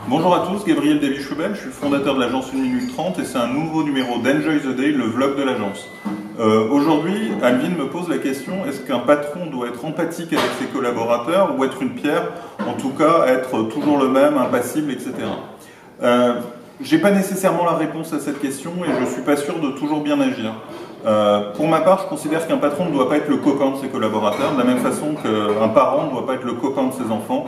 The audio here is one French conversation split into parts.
Bonjour à tous, Gabriel Davy-Schubel, je suis le fondateur de l'agence 1 minute 30 et c'est un nouveau numéro d'Enjoy the Day, le vlog de l'agence. Aujourd'hui, Alvin me pose la question, est-ce qu'un patron doit être empathique avec ses collaborateurs ou être une pierre, en tout cas être toujours le même, impassible, etc. J'ai pas nécessairement la réponse à cette question et je suis pas sûr de toujours bien agir. Pour ma part, je considère qu'un patron ne doit pas être le copain de ses collaborateurs, de la même façon qu'un parent ne doit pas être le copain de ses enfants.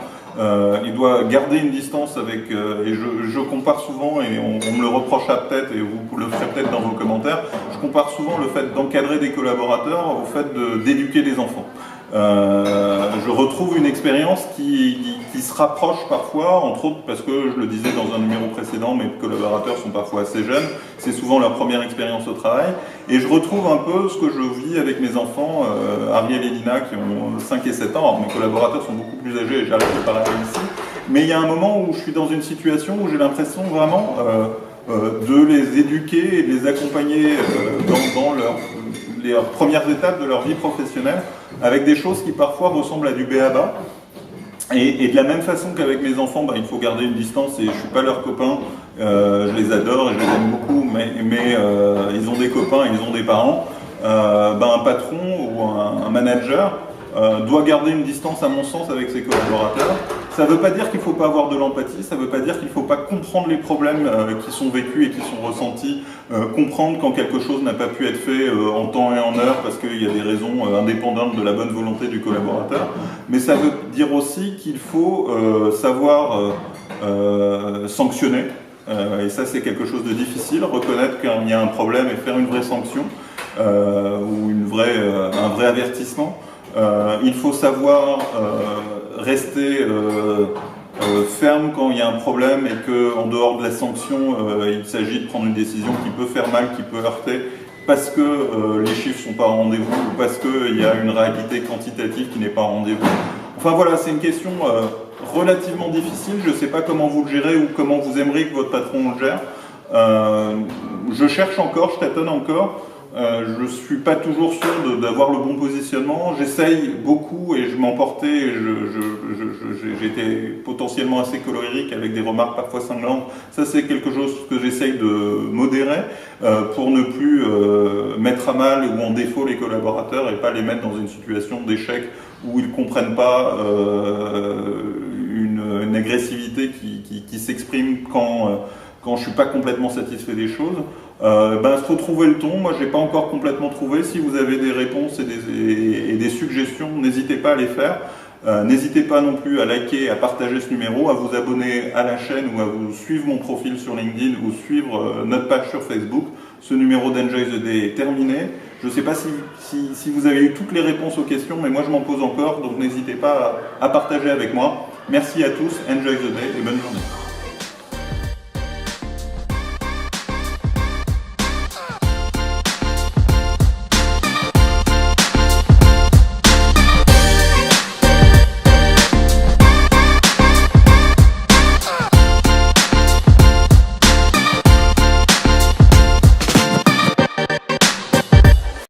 Il doit garder une distance avec, et je compare souvent, et on me le reprochera peut-être, et vous le ferez peut-être dans vos commentaires, je compare souvent le fait d'encadrer des collaborateurs au fait d'éduquer des enfants. Je retrouve une expérience qui se rapproche parfois, entre autres parce que je le disais dans un numéro précédent, mes collaborateurs sont parfois assez jeunes, c'est souvent leur première expérience au travail, et je retrouve un peu ce que je vis avec mes enfants, Ariel et Lina qui ont 5 et 7 ans. Alors, mes collaborateurs sont beaucoup plus âgés et j'arrête de parler ici, mais il y a un moment où je suis dans une situation où j'ai l'impression vraiment de les éduquer et de les accompagner dans leurs premières étapes de leur vie professionnelle, avec des choses qui parfois ressemblent à du b.a.-ba. Et de la même façon qu'avec mes enfants, il faut garder une distance et je ne suis pas leur copain, je les adore et je les aime beaucoup, mais ils ont des copains, ils ont des parents. Un patron ou un manager doit garder une distance à mon sens avec ses collaborateurs. Ça ne veut pas dire qu'il ne faut pas avoir de l'empathie, ça ne veut pas dire qu'il ne faut pas comprendre les problèmes qui sont vécus et qui sont ressentis, comprendre quand quelque chose n'a pas pu être fait en temps et en heure parce qu'il y a des raisons indépendantes de la bonne volonté du collaborateur. Mais ça veut dire aussi qu'il faut savoir sanctionner, et ça c'est quelque chose de difficile, reconnaître qu'il y a un problème et faire une vraie sanction ou un vrai avertissement. Il faut savoir rester ferme quand il y a un problème et qu'en dehors de la sanction, il s'agit de prendre une décision qui peut faire mal, qui peut heurter, parce que les chiffres ne sont pas au rendez-vous ou parce qu'il y a une réalité quantitative qui n'est pas au rendez-vous. Enfin voilà, c'est une question relativement difficile. Je ne sais pas comment vous le gérez ou comment vous aimeriez que votre patron le gère. Je cherche encore, je tâtonne encore. Je ne suis pas toujours sûr d'avoir le bon positionnement. J'essaye beaucoup et je m'emportais. J'étais potentiellement assez colérique avec des remarques parfois cinglantes. Ça, c'est quelque chose que j'essaye de modérer pour ne plus mettre à mal ou en défaut les collaborateurs et pas les mettre dans une situation d'échec où ils ne comprennent pas une agressivité qui s'exprime quand je ne suis pas complètement satisfait des choses. Il faut trouver le ton. Moi, je n'ai pas encore complètement trouvé. Si vous avez des réponses et des suggestions, n'hésitez pas à les faire. N'hésitez pas non plus à liker, à partager ce numéro, à vous abonner à la chaîne ou à vous suivre mon profil sur LinkedIn ou suivre notre page sur Facebook. Ce numéro d'Enjoy the Day est terminé. Je ne sais pas si vous avez eu toutes les réponses aux questions, mais moi je m'en pose encore, donc n'hésitez pas à partager avec moi. Merci à tous, Enjoy the Day et bonne journée.